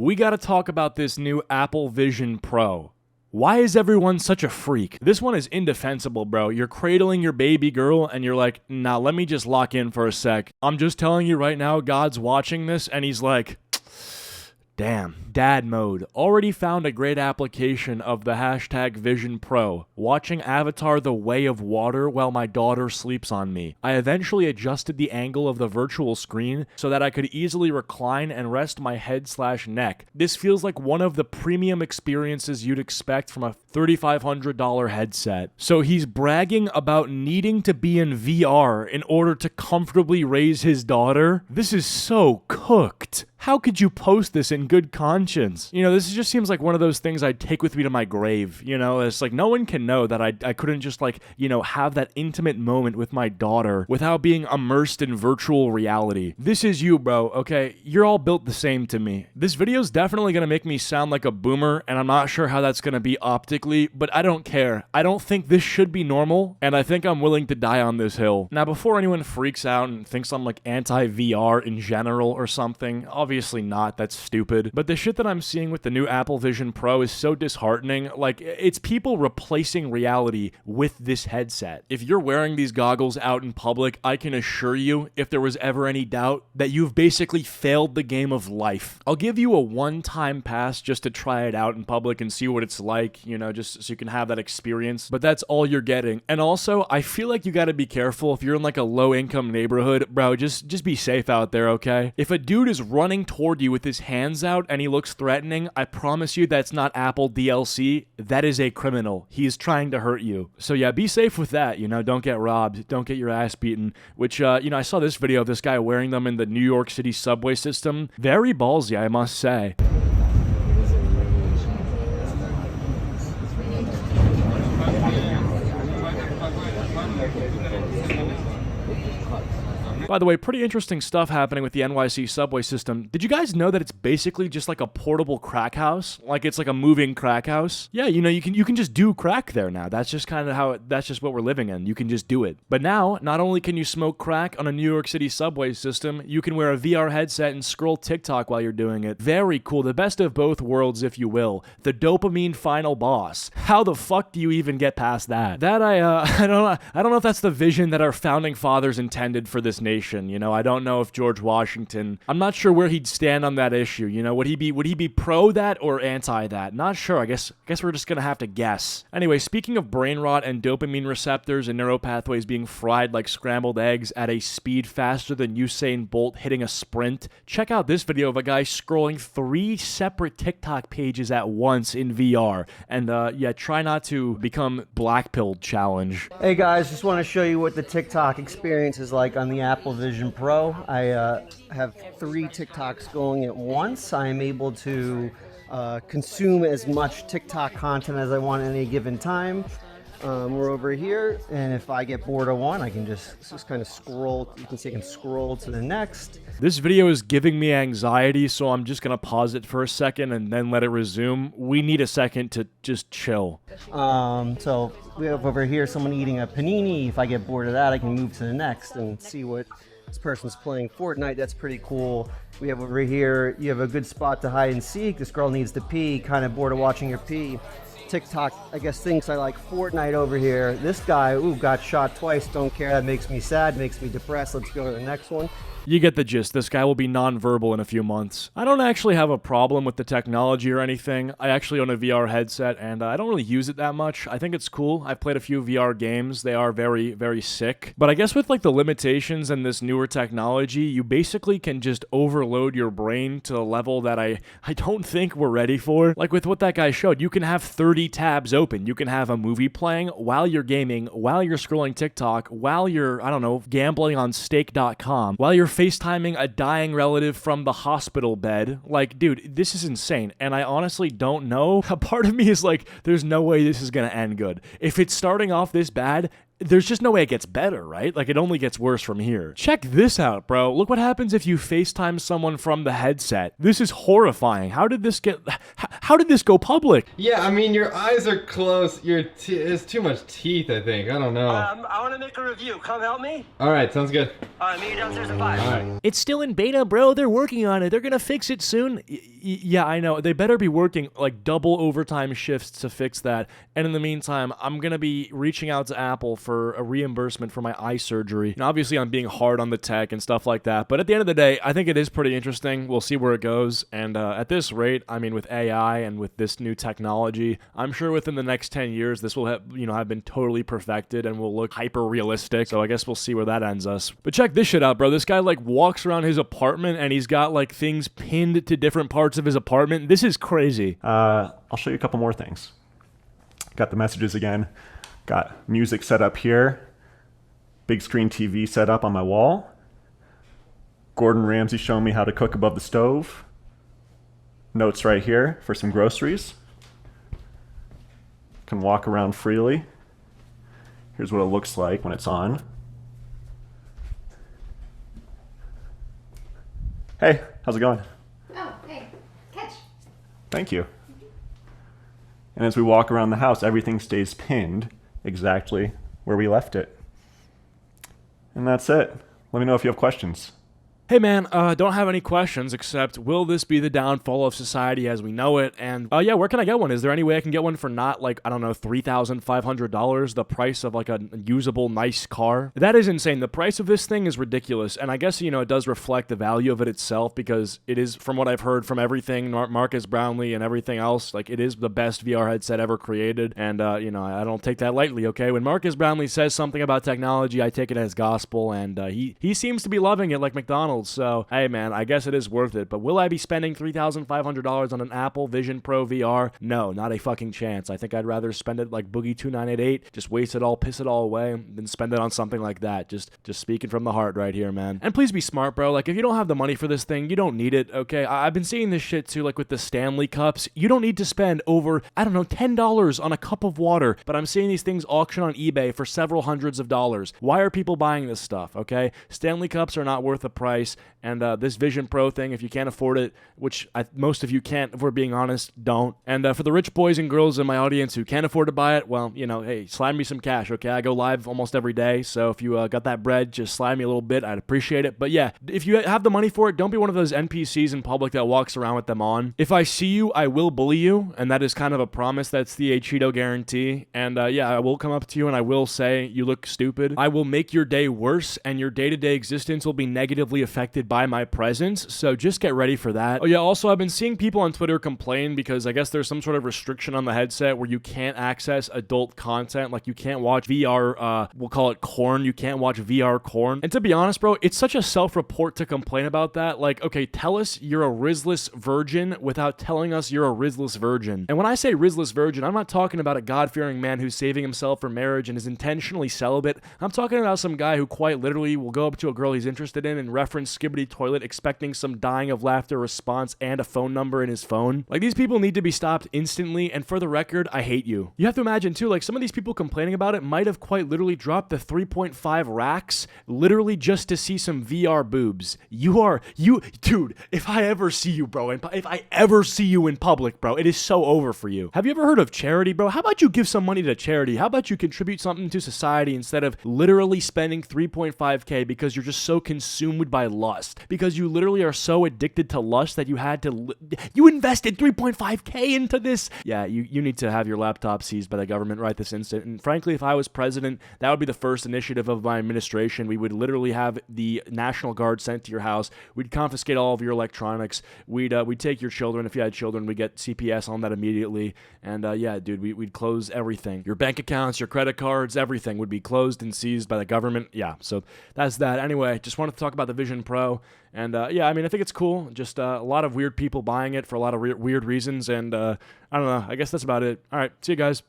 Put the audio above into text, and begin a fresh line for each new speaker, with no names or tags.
we gotta talk about this new Apple Vision Pro. Why is everyone such a freak? This one is indefensible, bro. You're cradling your baby girl and you're like, nah, let me just lock in for a sec. I'm just telling you right now, God's watching this and he's like, damn, dad mode. Already found a great application of the hashtag Vision Pro. Watching Avatar The Way of Water while my daughter sleeps on me. I eventually adjusted the angle of the virtual screen so that I could easily recline and rest my head/neck. This feels like one of the premium experiences you'd expect from a $3,500 headset. So he's bragging about needing to be in VR in order to comfortably raise his daughter? This is so cooked. How could you post this in good conscience? You know, this just seems like one of those things I'd take with me to my grave. You know, it's like no one can know that I couldn't just like, you know, have that intimate moment with my daughter without being immersed in virtual reality. This is you, bro, okay? You're all built the same to me. This video's definitely gonna make me sound like a boomer, and I'm not sure how that's gonna be optically, but I don't care. I don't think this should be normal, and I think I'm willing to die on this hill. Now, before anyone freaks out and thinks I'm like anti-VR in general or something, obviously not, that's stupid. But the shit that I'm seeing with the new Apple Vision Pro is so disheartening. Like, it's people replacing reality with this headset. If you're wearing these goggles out in public, I can assure you, if there was ever any doubt, that you've basically failed the game of life. I'll give you a one-time pass just to try it out in public and see what it's like, you know, just so you can have that experience. But that's all you're getting. And also, I feel like you gotta be careful if you're in like a low-income neighborhood. Bro, just be safe out there, okay? If a dude is running toward you with his hands out and he looks threatening, I promise you that's not Apple DLC. That is a criminal. He is trying to hurt you. So yeah, be safe with that, you know, don't get robbed, don't get your ass beaten, which, you know, I saw this video of this guy wearing them in the New York City subway system. Very ballsy, I must say. By the way, pretty interesting stuff happening with the NYC subway system. Did you guys know that it's basically just like a portable crack house? Like it's like a moving crack house? Yeah, you know, you can just do crack there now. That's just kind of how, that's just what we're living in. You can just do it. But now, not only can you smoke crack on a New York City subway system, you can wear a VR headset and scroll TikTok while you're doing it. Very cool. The best of both worlds, if you will. The dopamine final boss. How the fuck do you even get past that? That I don't know if that's the vision that our founding fathers intended for this nation. You know, I don't know if George Washington, I'm not sure where he'd stand on that issue. You know, would he be pro that or anti that? Not sure. I guess we're just gonna have to guess. Anyway, speaking of brain rot and dopamine receptors and neural pathways being fried like scrambled eggs at a speed faster than Usain Bolt hitting a sprint, check out this video of a guy scrolling 3 separate TikTok pages at once in VR. And yeah, try not to become black-pilled challenge.
Hey guys, just want to show you what the TikTok experience is like on the Apple Vision Pro. I have 3 TikToks going at once. I am able to consume as much TikTok content as I want at any given time. We're over here, and if I get bored of one, I can just kind of scroll. You can see I can scroll to the next.
This video is giving me anxiety, so I'm just gonna pause it for a second and then let it resume. We need a second to just chill.
So we have over here someone eating a panini. If I get bored of that, I can move to the next and see what this person's playing. Fortnite, that's pretty cool. We have over here, you have a good spot to hide and seek. This girl needs to pee, kind of bored of watching her pee. TikTok, I guess, thinks I like Fortnite over here. This guy, ooh, got shot twice, don't care. That makes me sad, makes me depressed. Let's go to the next one.
You get the gist. This guy will be non-verbal in a few months. I don't actually have a problem with the technology or anything. I actually own a VR headset, and I don't really use it that much. I think it's cool. I've played a few VR games. They are very, very sick. But I guess with like the limitations and this newer technology, you basically can just overload your brain to a level that I don't think we're ready for. Like with what that guy showed, you can have 30 tabs open. You can have a movie playing while you're gaming, while you're scrolling TikTok, while you're, I don't know, gambling on stake.com, while you're FaceTiming a dying relative from the hospital bed. Like, dude, this is insane. And I honestly don't know. A part of me is like, there's no way this is gonna end good. If it's starting off this bad, there's just no way it gets better, right? Like, it only gets worse from here. Check this out, bro. Look what happens if you FaceTime someone from the headset. This is horrifying. How did this go public?
Yeah, I mean, your eyes are close. There's too much teeth, I think. I don't know.
I want to make a review. Come help me?
All right, sounds good.
All right, meet you downstairs at 5.
All right.
It's still in beta, bro. They're working on it. They're gonna fix it soon. Yeah, I know. They better be working like double overtime shifts to fix that. And in the meantime, I'm gonna be reaching out to Apple for a reimbursement for my eye surgery. And obviously, I'm being hard on the tech and stuff like that. But at the end of the day, I think it is pretty interesting. We'll see where it goes. And at this rate, I mean, with AI and with this new technology, I'm sure within the next 10 years, this will have been totally perfected and will look hyper realistic. So I guess we'll see where that ends us. But check this shit out, bro. This guy like walks around his apartment and he's got like things pinned to different parts of his apartment. This is crazy.
I'll show you a couple more things. Got the messages again. Got music set up here. Big screen TV set up on my wall. Gordon Ramsay showing me how to cook above the stove. Notes right here for some groceries. Can walk around freely. Here's what it looks like when it's on. Hey, how's it going?
Oh, hey, catch.
Thank you. And as we walk around the house, everything stays pinned exactly where we left it. And that's it. Let me know if you have questions.
Hey man, don't have any questions except will this be the downfall of society as we know it? And yeah, where can I get one? Is there any way I can get one for not like, I don't know, $3,500, the price of like a usable nice car? That is insane. The price of this thing is ridiculous. And I guess, you know, it does reflect the value of it itself because it is, from what I've heard from everything, Marcus Brownlee and everything else, like it is the best VR headset ever created. And, you know, I don't take that lightly, okay? When Marcus Brownlee says something about technology, I take it as gospel. And he seems to be loving it like McDonald's. So, hey man, I guess it is worth it. But will I be spending $3,500 on an Apple Vision Pro VR? No, not a fucking chance. I think I'd rather spend it like Boogie 2988, just waste it all, piss it all away, than spend it on something like that. Just speaking from the heart right here, man. And please be smart, bro. Like, if you don't have the money for this thing, you don't need it, okay? I've been seeing this shit too, like with the Stanley Cups. You don't need to spend over, I don't know, $10 on a cup of water, but I'm seeing these things auction on eBay for several hundreds of dollars. Why are people buying this stuff, okay? Stanley Cups are not worth the price. And this Vision Pro thing, if you can't afford it, which most of you can't, if we're being honest, don't. And for the rich boys and girls in my audience who can't afford to buy it, well, you know, hey, slide me some cash, okay? I go live almost every day, so if you got that bread, just slide me a little bit. I'd appreciate it. But yeah, if you have the money for it, don't be one of those NPCs in public that walks around with them on. If I see you, I will bully you, and that is kind of a promise. That's the Acheeto guarantee. And yeah, I will come up to you and I will say, you look stupid. I will make your day worse, and your day-to-day existence will be negatively affected by my presence, so just get ready for that. Oh yeah, also I've been seeing people on Twitter complain because I guess there's some sort of restriction on the headset where you can't access adult content, like you can't watch VR, we'll call it corn, you can't watch VR corn. And to be honest, bro, it's such a self-report to complain about that. Like, okay, tell us you're a Rizless virgin without telling us you're a Rizless virgin. And when I say Rizless virgin, I'm not talking about a God-fearing man who's saving himself for marriage and is intentionally celibate. I'm talking about some guy who quite literally will go up to a girl he's interested in and reference Skibbity Toilet expecting some dying of laughter response and a phone number in his phone. Like, these people need to be stopped instantly, and for the record, I hate you. You have to imagine too, like some of these people complaining about it might have quite literally dropped the 3.5 racks literally just to see some VR boobs. Dude, if I ever see you, bro, and if I ever see you in public, bro, it is so over for you. Have you ever heard of charity, bro? How about you give some money to charity? How about you contribute something to society instead of literally spending 3.5K because you're just so consumed by lust? Because you literally are so addicted to lust that you invested 3.5K into this. Yeah, you need to have your laptop seized by the government right this instant. And frankly, if I was president, that would be the first initiative of my administration. We would literally have the National Guard sent to your house. We'd confiscate all of your electronics. We'd take your children. If you had children, we'd get CPS on that immediately. And yeah, dude, we'd close everything. Your bank accounts, your credit cards, everything would be closed and seized by the government. Yeah, so that's that. Anyway, just wanted to talk about the Vision Pro. And yeah, I mean, I think it's cool. Just a lot of weird people buying it for a lot of weird reasons. And I don't know. I guess that's about it. All right. See you guys.